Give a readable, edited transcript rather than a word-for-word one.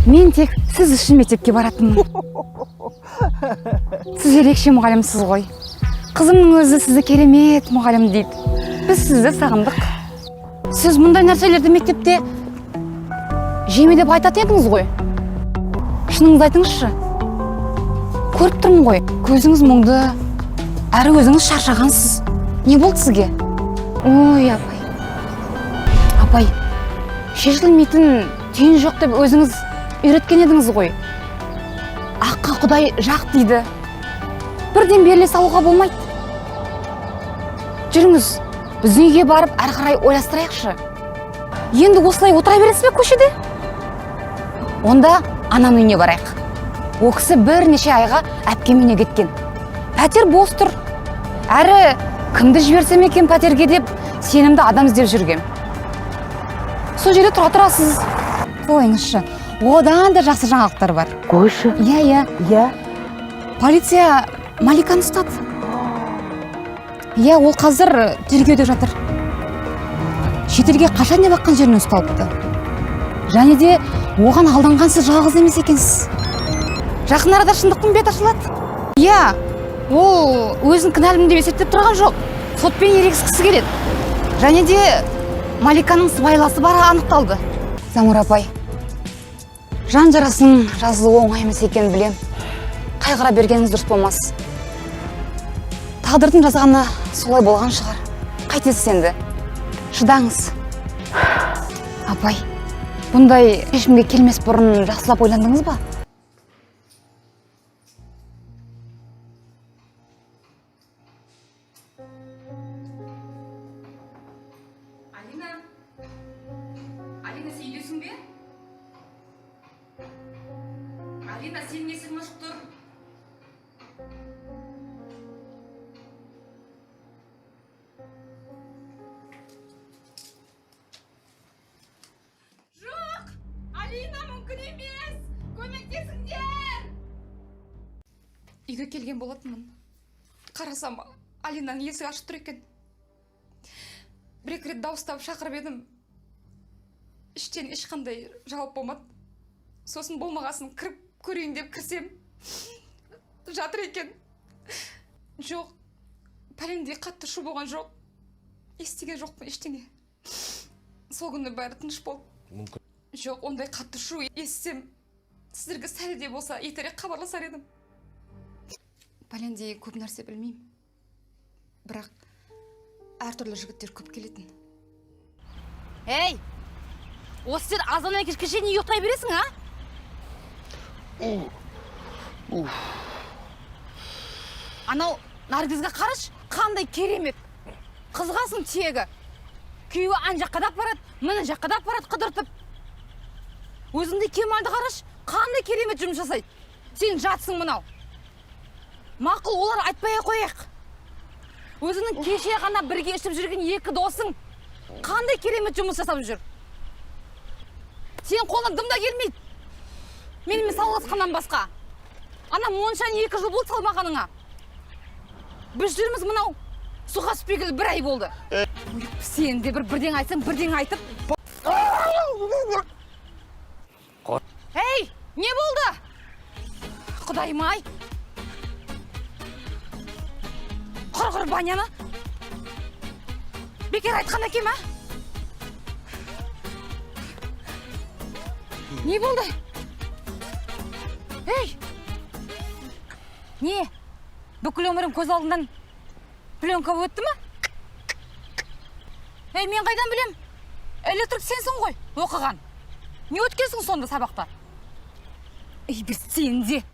Мен тек сіз үшін мектепке баратынмын. Сіз ерекше мұғалімсіз ғой. Қызымның өзі сізді керемет мұғалім дейді. Біз сізді сағындық. Сіз мұндай нәрселерді мектепте жеме деп айтатын едіңіз ғой. Шыныңызды айтыңызшы. Көріп тұрмын ғой, көзіңіз мұңды, әрі өзіңіз шаршағансыз. Не болды сізге? Ой, апай, шешілмейтін түйін жоқ деп өзіңіз үйреткен едіңіз ғой. Аққа Құдай жақ дейді. Бірден беріле салуға болмайды. Жүріңіз, біздің үйге барып әрі қарай ойластырайықшы. Енді осылай отыра бересіз бе көшеде? Онда анам үйіне барайық. О кісі бірнеше айға әпкемене кеткен. Пәтер бос тұр. Әрі кімді жіберсем екен пәтерге деп сенімді адам іздеп жүргем. Сол жерде тұра тұрасыз. Қойыңызшы, одан да жақсы жаңалықтар бар. Қойшы. Иә. Полиция Маликаны ұстады. Иә, ол қазір тергеуде жатыр. Шетелге қашан не баққан жерінен ұсталыпты. Және де оған алданғансыз жалғыз емес екенсіз. Жақын арада шындықтың беті ашылады. Иә, ол өзін кінәлімін деп есептеп тұрған жоқ. Сотпен ерегіскісі келеді. Және де Маликаның сыбайласы бары анықталды. Замур апай, жан жарасын жазылу оңай емес екенін білем. Қайғыра бергеніңіз дұрыс болмас. Тағдырдың жазғаны солай болған шығар. Қайтесіз енді? Шыдаңыз. Апай, бұндай шешімге келмес бұрын жақсылап ойландыңыз ба? Алина, сен үйдесің бе? Алина, сенің есігің ашық тұр. Жоқ! Алина, мүмкін емес! Көмектесіңдер! Үйге келген болатынмын. Қарасам, Алинаның есігі ашық тұр екен. Бір-екі рет дауыстап шақырып едім. Іштен ешқандай жауап болмады. Сосын болмағасын кіріп көрейін деп кірсем, жатыр екен. Жоқ, пәлендей қатты шу болған жоқ. Естіген жоқпын ештеңе. Сол күні бәрі тыныш болды. Жоқ, ондай қатты шу естісем, сіздерге сәл де болса ертерек хабарласар едім. Пәлендей көп нәрсе білмеймін. Бірақ әртүрлі жігіттер көп келетін. Ей! Осы сен азаннан кешке шейін ұйықтай бересің, а? Анау Наргизге қараш, қандай керемет. Қызғасын тегі. Күйеуі ан жаққа да апарады, мына жаққа да апарады қыдыртып. Өзіңде Кемалды қараш, қандай керемет жұмыс жасайды. Сен жатсың мынау. Мақұл, олар айтпай қояйық. Өзіңнің кеше ғана бірге ішіп жүрген екі досың қандай керемет жұмыс жасап жүр. Сен қолынан дым да келмейді. Менімен салғасқаннан басқа. Ана моншаны 2 жыл болды салмағаныңа. Біз жүрміз мынау суға түспегелі 1 ай болды. Сен де бірден айтсаң, бірден айтып. Ей, не болды? Құдайым-ай. Құр баняны. Бекер айтқан әкем, а? Не болды? Ей! Не? Бүкіл өмірім көз алдынан пленка өтті ме? Ей, мен қайдан білем? Электрик сенсің ғой, оқыған. Не өткенсің сонда сабақта? Ей, бір сен де.